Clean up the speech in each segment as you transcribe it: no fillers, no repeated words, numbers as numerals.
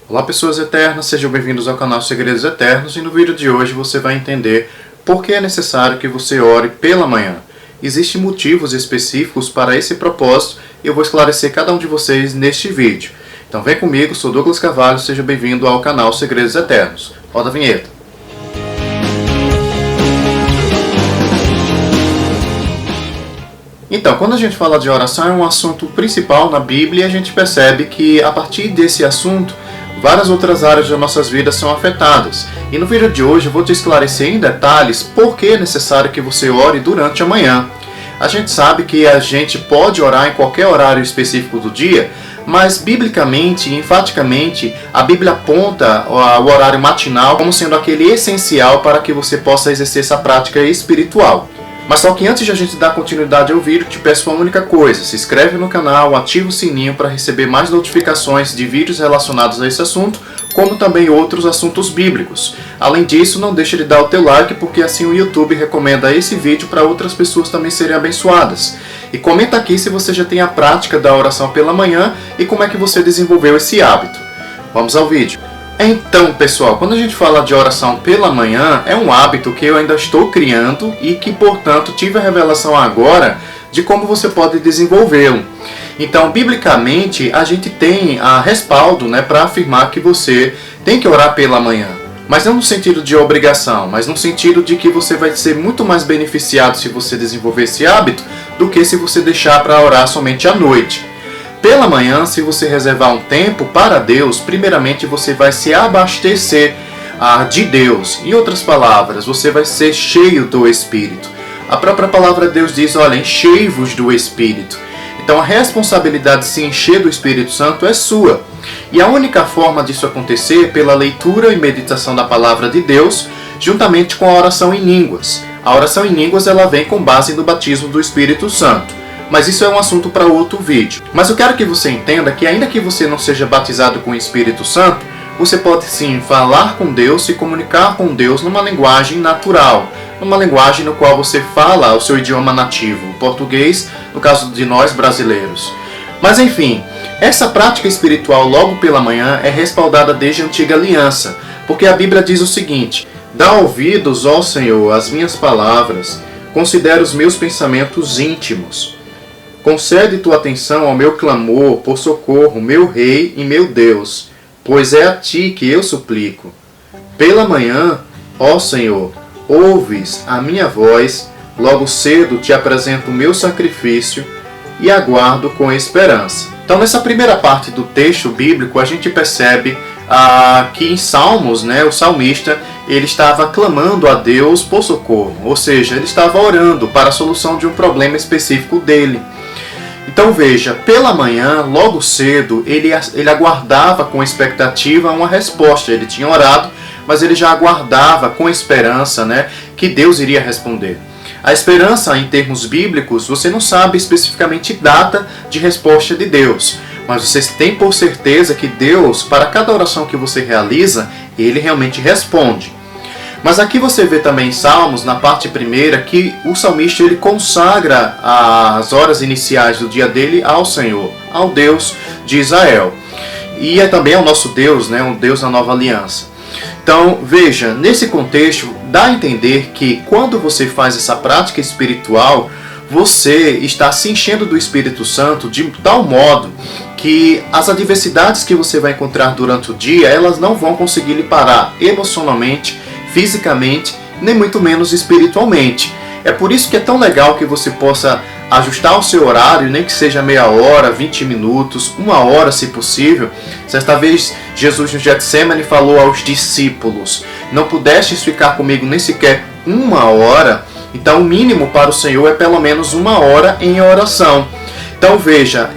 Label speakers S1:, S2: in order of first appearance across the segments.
S1: Olá pessoas eternas, sejam bem-vindos ao canal Segredos Eternos e no vídeo de hoje você vai entender por que é necessário que você ore pela manhã. Existem motivos específicos para esse propósito e eu vou esclarecer cada um de vocês neste vídeo. Então vem comigo, sou Douglas Carvalho, seja bem-vindo ao canal Segredos Eternos. Roda a vinheta. Então, quando a gente fala de oração, é um assunto principal na Bíblia e a gente percebe que a partir desse assunto várias outras áreas das nossas vidas são afetadas. E no vídeo de hoje eu vou te esclarecer em detalhes por que é necessário que você ore durante a manhã. A gente sabe que a gente pode orar em qualquer horário específico do dia, mas biblicamente e enfaticamente a Bíblia aponta o horário matinal como sendo aquele essencial para que você possa exercer essa prática espiritual. Mas só que antes de a gente dar continuidade ao vídeo, te peço uma única coisa: se inscreve no canal, ativa o sininho para receber mais notificações de vídeos relacionados a esse assunto, como também outros assuntos bíblicos. Além disso, não deixe de dar o teu like, porque assim o YouTube recomenda esse vídeo para outras pessoas também serem abençoadas. E comenta aqui se você já tem a prática da oração pela manhã e como é que você desenvolveu esse hábito. Vamos ao vídeo. Então, pessoal, quando a gente fala de oração pela manhã, é um hábito que eu ainda estou criando e que, portanto, tive a revelação agora de como você pode desenvolvê-lo. Então, biblicamente, a gente tem respaldo, para afirmar que você tem que orar pela manhã. Mas não no sentido de obrigação, mas no sentido de que você vai ser muito mais beneficiado se você desenvolver esse hábito do que se você deixar para orar somente à noite. Pela manhã, se você reservar um tempo para Deus, primeiramente você vai se abastecer de Deus. Em outras palavras, você vai ser cheio do Espírito. A própria palavra de Deus diz, olha, enchei-vos do Espírito. Então a responsabilidade de se encher do Espírito Santo é sua. E a única forma disso acontecer é pela leitura e meditação da palavra de Deus, juntamente com a oração em línguas. A oração em línguas ela vem com base no batismo do Espírito Santo. Mas isso é um assunto para outro vídeo. Mas eu quero que você entenda que ainda que você não seja batizado com o Espírito Santo, você pode sim falar com Deus, se comunicar com Deus numa linguagem natural, numa linguagem no qual você fala o seu idioma nativo, o português, no caso de nós brasileiros. Mas enfim, essa prática espiritual logo pela manhã é respaldada desde a antiga aliança, porque a Bíblia diz o seguinte: dá ouvidos, ó Senhor, às minhas palavras, considera os meus pensamentos íntimos. Concede tua atenção ao meu clamor por socorro, meu Rei e meu Deus, pois é a ti que eu suplico. Pela manhã, ó Senhor, ouves a minha voz, logo cedo te apresento o meu sacrifício e aguardo com esperança. Então, nessa primeira parte do texto bíblico, a gente percebe que em Salmos, o salmista ele estava clamando a Deus por socorro, ou seja, ele estava orando para a solução de um problema específico dele. Então veja, pela manhã, logo cedo, ele aguardava com expectativa uma resposta. Ele tinha orado, mas ele já aguardava com esperança, que Deus iria responder. A esperança, em termos bíblicos, você não sabe especificamente data de resposta de Deus, mas você tem por certeza que Deus, para cada oração que você realiza, Ele realmente responde. Mas aqui você vê também em Salmos, na parte primeira, que o salmista ele consagra as horas iniciais do dia dele ao Senhor, ao Deus de Israel. E é também ao nosso Deus, um Deus da nova aliança. Então, veja, nesse contexto, dá a entender que quando você faz essa prática espiritual, você está se enchendo do Espírito Santo de tal modo que as adversidades que você vai encontrar durante o dia, elas não vão conseguir lhe parar emocionalmente, fisicamente, nem muito menos espiritualmente. É por isso que é tão legal que você possa ajustar o seu horário, nem que seja meia hora, 20 minutos, 1 hora se possível. Certa vez Jesus no Getsemane falou aos discípulos: não pudestes ficar comigo nem sequer 1 hora, então o mínimo para o Senhor é pelo menos 1 hora em oração. Então veja,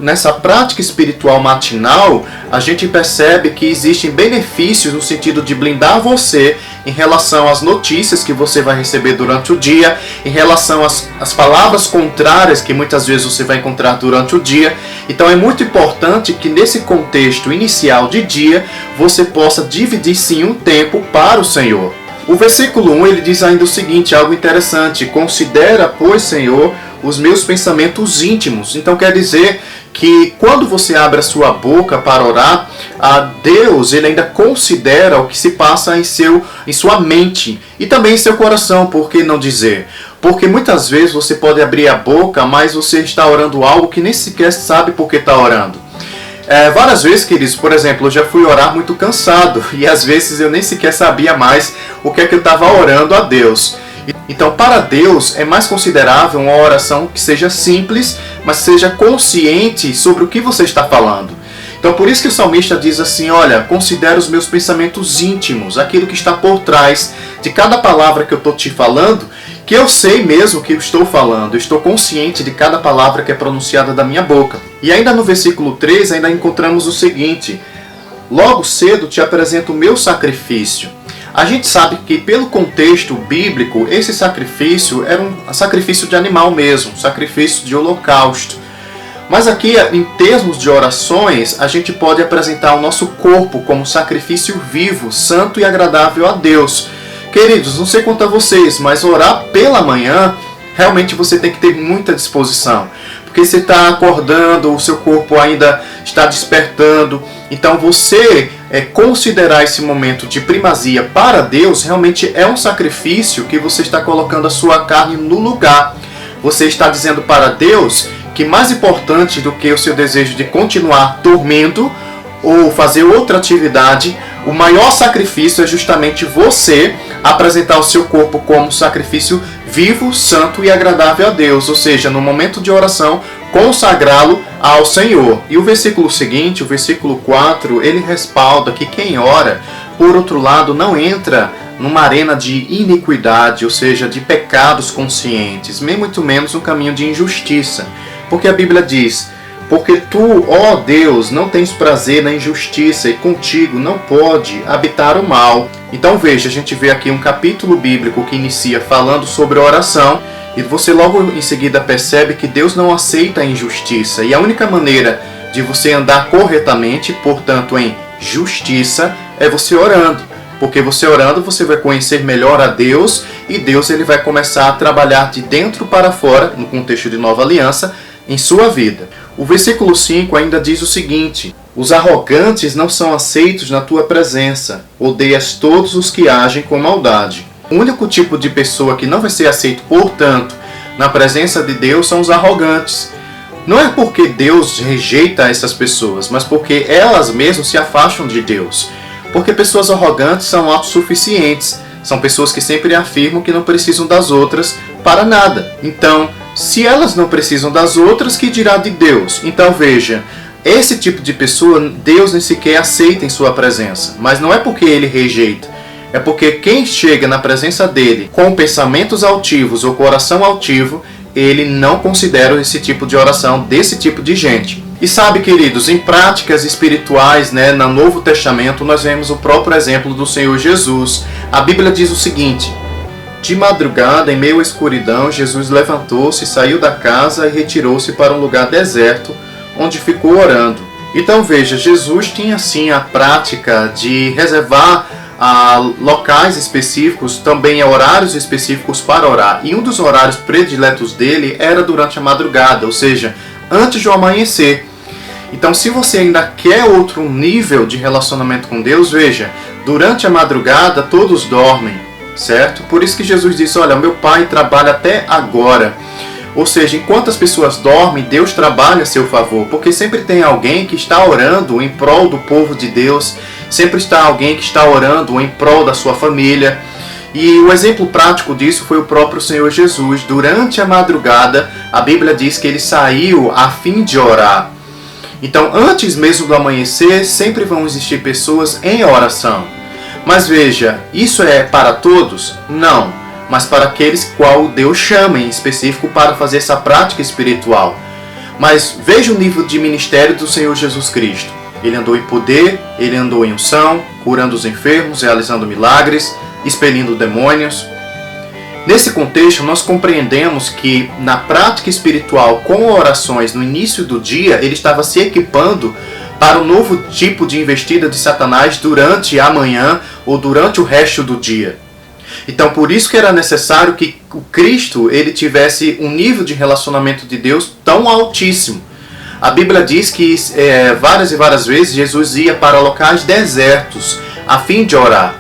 S1: nessa prática espiritual matinal, a gente percebe que existem benefícios no sentido de blindar você em relação às notícias que você vai receber durante o dia, em relação às palavras contrárias que muitas vezes você vai encontrar durante o dia. Então é muito importante que nesse contexto inicial de dia, você possa dividir sim um tempo para o Senhor. O versículo 1 ele diz ainda o seguinte, algo interessante: considera, pois, Senhor, os meus pensamentos íntimos. Então quer dizer que quando você abre a sua boca para orar, a Deus ele ainda considera o que se passa em sua mente e também em seu coração, por que não dizer? Porque muitas vezes você pode abrir a boca, mas você está orando algo que nem sequer sabe por que está orando. Várias vezes, queridos, por exemplo, eu já fui orar muito cansado e às vezes eu nem sequer sabia mais o que é que eu estava orando a Deus. Então, para Deus, é mais considerável uma oração que seja simples, mas seja consciente sobre o que você está falando. Então, por isso que o salmista diz assim, olha, considera os meus pensamentos íntimos, aquilo que está por trás de cada palavra que eu estou te falando, que eu sei mesmo o que eu estou falando, eu estou consciente de cada palavra que é pronunciada da minha boca. E ainda no versículo 3, ainda encontramos o seguinte, logo cedo te apresento o meu sacrifício. A gente sabe que pelo contexto bíblico, esse sacrifício era um sacrifício de animal mesmo, um sacrifício de holocausto. Mas aqui, em termos de orações, a gente pode apresentar o nosso corpo como sacrifício vivo, santo e agradável a Deus. Queridos, não sei quanto a vocês, mas orar pela manhã, realmente você tem que ter muita disposição. Porque você está acordando, o seu corpo ainda está despertando. Então você considerar esse momento de primazia para Deus, realmente é um sacrifício que você está colocando a sua carne no lugar. Você está dizendo para Deus que mais importante do que o seu desejo de continuar dormindo ou fazer outra atividade, o maior sacrifício é justamente você apresentar o seu corpo como sacrifício vivo, santo e agradável a Deus. Ou seja, no momento de oração, consagrá-lo ao Senhor. E o versículo seguinte, o versículo 4, ele respalda que quem ora, por outro lado, não entra numa arena de iniquidade, ou seja, de pecados conscientes, nem muito menos um caminho de injustiça. Porque a Bíblia diz, porque tu, ó Deus, não tens prazer na injustiça e contigo não pode habitar o mal. Então veja, a gente vê aqui um capítulo bíblico que inicia falando sobre oração e você logo em seguida percebe que Deus não aceita a injustiça. E a única maneira de você andar corretamente, portanto em justiça, é você orando. Porque você orando, você vai conhecer melhor a Deus e Deus ele vai começar a trabalhar de dentro para fora, no contexto de nova aliança, em sua vida. O versículo 5 ainda diz o seguinte, os arrogantes não são aceitos na tua presença, odeias todos os que agem com maldade. O único tipo de pessoa que não vai ser aceito, portanto, na presença de Deus são os arrogantes. Não é porque Deus rejeita essas pessoas, mas porque elas mesmas se afastam de Deus. Porque pessoas arrogantes são autossuficientes, são pessoas que sempre afirmam que não precisam das outras para nada. Então, se elas não precisam das outras, que dirá de Deus? Então veja, esse tipo de pessoa Deus nem sequer aceita em sua presença. Mas não é porque ele rejeita, é porque quem chega na presença dele com pensamentos altivos ou coração altivo, ele não considera esse tipo de oração desse tipo de gente. E sabe, queridos, em práticas espirituais, no Novo Testamento, nós vemos o próprio exemplo do Senhor Jesus. A Bíblia diz o seguinte, de madrugada, em meio à escuridão, Jesus levantou-se, saiu da casa e retirou-se para um lugar deserto, onde ficou orando. Então veja, Jesus tinha sim a prática de reservar locais específicos, também horários específicos para orar. E um dos horários prediletos dele era durante a madrugada, ou seja, antes do amanhecer. Então se você ainda quer outro nível de relacionamento com Deus, veja, durante a madrugada todos dormem. Certo? Por isso que Jesus disse, olha, meu Pai trabalha até agora. Ou seja, enquanto as pessoas dormem, Deus trabalha a seu favor. Porque sempre tem alguém que está orando em prol do povo de Deus. Sempre está alguém que está orando em prol da sua família. E o exemplo prático disso foi o próprio Senhor Jesus. Durante a madrugada, a Bíblia diz que ele saiu a fim de orar. Então, antes mesmo do amanhecer, sempre vão existir pessoas em oração. Mas veja, isso é para todos? Não, mas para aqueles qual Deus chama em específico para fazer essa prática espiritual. Mas veja o nível de ministério do Senhor Jesus Cristo. Ele andou em poder, ele andou em unção, curando os enfermos, realizando milagres, expelindo demônios. Nesse contexto, nós compreendemos que na prática espiritual com orações no início do dia, ele estava se equipando para um novo tipo de investida de Satanás durante a manhã ou durante o resto do dia. Então, por isso que era necessário que o Cristo ele tivesse um nível de relacionamento de Deus tão altíssimo. A Bíblia diz que várias e várias vezes Jesus ia para locais desertos a fim de orar.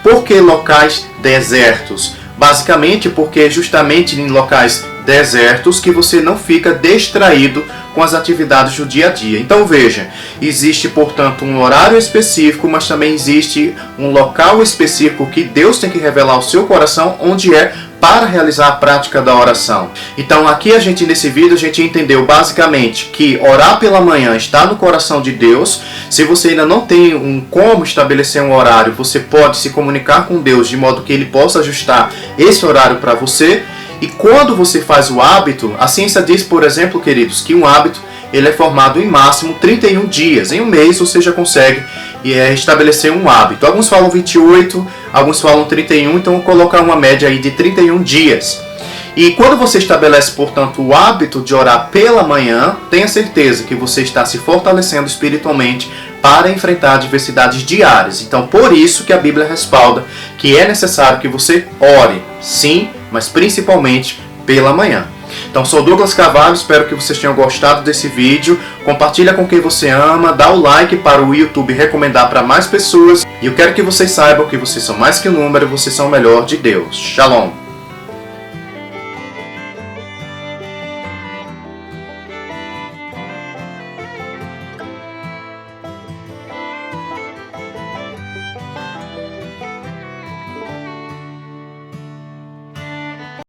S1: Por que locais desertos? Basicamente porque é justamente em locais desertos que você não fica distraído com as atividades do dia a dia. Então veja, existe portanto um horário específico, mas também existe um local específico que Deus tem que revelar ao seu coração, onde é para realizar a prática da oração. Então aqui nesse vídeo a gente entendeu basicamente que orar pela manhã está no coração de Deus. Se você ainda não tem como estabelecer um horário, você pode se comunicar com Deus de modo que Ele possa ajustar esse horário para você. E quando você faz o hábito, a ciência diz, por exemplo, queridos, que um hábito ele é formado em máximo 31 dias. Em um mês você já consegue estabelecer um hábito. Alguns falam 28, alguns falam 31, então vou colocar uma média aí de 31 dias. E quando você estabelece, portanto, o hábito de orar pela manhã, tenha certeza que você está se fortalecendo espiritualmente para enfrentar adversidades diárias. Então, por isso que a Bíblia respalda que é necessário que você ore, sim, mas principalmente pela manhã. Então, sou Douglas Carvalho, espero que vocês tenham gostado desse vídeo. Compartilha com quem você ama, dá o like para o YouTube recomendar para mais pessoas. E eu quero que vocês saibam que vocês são mais que um número, vocês são o melhor de Deus. Shalom!